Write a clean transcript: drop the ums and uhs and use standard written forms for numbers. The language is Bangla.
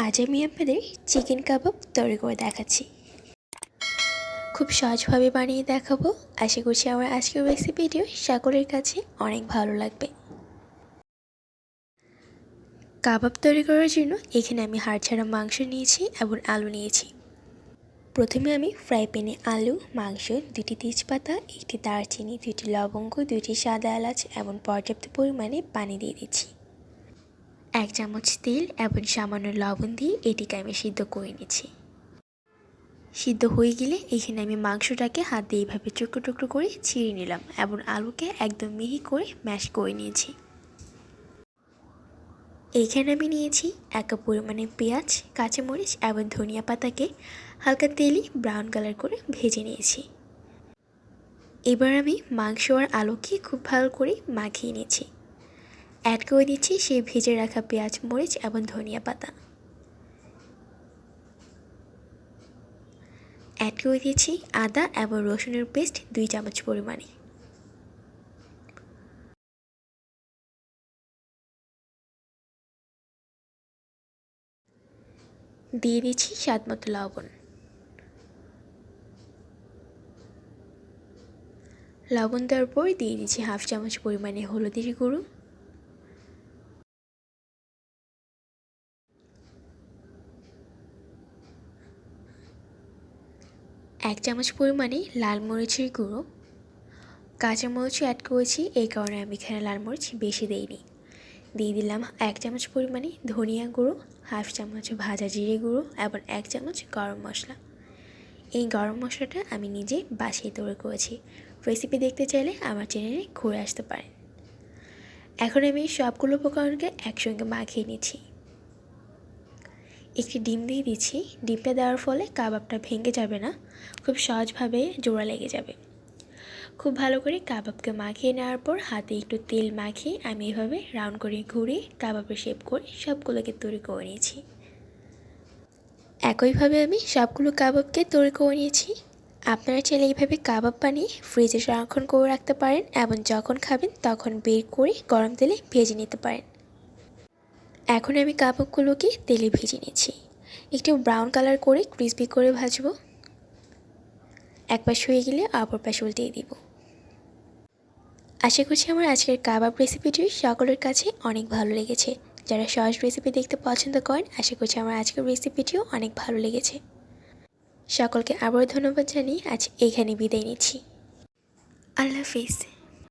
আজ আমি আপনাদের চিকেন কাবাব তৈরি করে দেখাচ্ছি। খুব সহজভাবে বানিয়ে দেখাবো। আশা করছি আমার আজকের রেসিপিটিও সকলের কাছে অনেক ভালো লাগবে। কাবাব তৈরি করার জন্য এখানে আমি হাড় ছাড়া মাংস নিয়েছি এবং আলু নিয়েছি। প্রথমে আমি ফ্রাই প্যানে আলু, মাংস, 2টি তেজপাতা, 1টি দারচিনি, 2টি লবঙ্গ, 2টি সাদা এলাচ এবং পর্যাপ্ত পরিমাণে পানি দিয়ে দিচ্ছি। 1 চামচ তেল এবং সামান্য লবণ দিয়ে এটিকে আমি সিদ্ধ করে নিচ্ছি। সিদ্ধ হয়ে গেলে এখানে আমি মাংসটাকে হাত দিয়ে এইভাবে টুকরো টুকরো করে ছিঁড়ে নিলাম এবং আলুকে একদম মিহি করে ম্যাশ করে নিয়েছি। এইখানে আমি নিয়েছি 1 কাপ পরিমাণে পেঁয়াজ, কাঁচামরিচ এবং ধনিয়া পাতাকে হালকা তেলে ব্রাউন কালার করে ভেজে নিয়েছি। এবার আমি মাংস আর আলুকে খুব ভালো করে মাখিয়ে নিয়েছি। অ্যাড করে দিচ্ছি সেই ভেজে রাখা পেঁয়াজ, মরিচ এবং ধনিয়া পাতা। অ্যাড করে দিয়েছি আদা এবং রসুনের পেস্ট 2 চামচ পরিমাণে। দিয়ে দিচ্ছি স্বাদমতো লবণ। লবণ দেওয়ার পর দিয়ে দিচ্ছি হাফ চামচ পরিমাণে হলুদের গুঁড়ো, 1 চামচ পরিমাণে লাল মরিচের গুঁড়ো। কাঁচামরিচও অ্যাড করেছি, এই কারণে আমি এখানে লাল মরিচ বেশি দিইনি। দিয়ে দিলাম 1 চামচ পরিমাণে ধনিয়া গুঁড়ো, হাফ চামচ ভাজা জিরে গুঁড়ো এবং 1 চামচ গরম মশলা। এই গরম মশলাটা আমি নিজে বাসায় তৈরি করেছি। রেসিপি দেখতে চাইলে আমার চ্যানেলে ঘুরে আসতে পারেন। এখন আমি সবগুলো উপকরণকে একসঙ্গে মাখিয়ে নিচ্ছি। একটি ডিম দিয়ে দিচ্ছি। ডিমটা দেওয়ার ফলে কাবাবটা ভেঙে যাবে না, খুব সহজভাবে জোড়া লেগে যাবে। খুব ভালো করে কাবাবকে মাখিয়ে নেওয়ার পর হাতে একটু তেল মাখিয়ে আমি এভাবে রাউন্ড করে ঘুরিয়ে কাবাবের শেপ করে সবগুলোকে তৈরি করে নিয়েছি। একইভাবে আমি সবগুলো কাবাবকে তৈরি করে নিয়েছি। আপনারা চাইলে এইভাবে কাবাব বানিয়ে ফ্রিজে সংরক্ষণ করে রাখতে পারেন এবং যখন খাবেন তখন বের করে গরম তেলে ভেজে নিতে পারেন। এখন আমি কাবাবগুলোকে তেলে ভেজে নিচ্ছি। একটু ব্রাউন কালার করে ক্রিসপি করে ভাজবো। এক পাশ হয়ে গেলে অপর পাশ উল্টিয়ে দিব। আশা করছি আমার আজকের কাবাব রেসিপিটি সকলের কাছে অনেক ভালো লেগেছে। যারা সহজ রেসিপি দেখতে পছন্দ করেন, আশা করছি আমার আজকের রেসিপিটিও অনেক ভালো লেগেছে। সকলকে আবারও ধন্যবাদ জানিয়ে আজ এখানে বিদায় নিচ্ছি। আল্লাহ হাফেজ।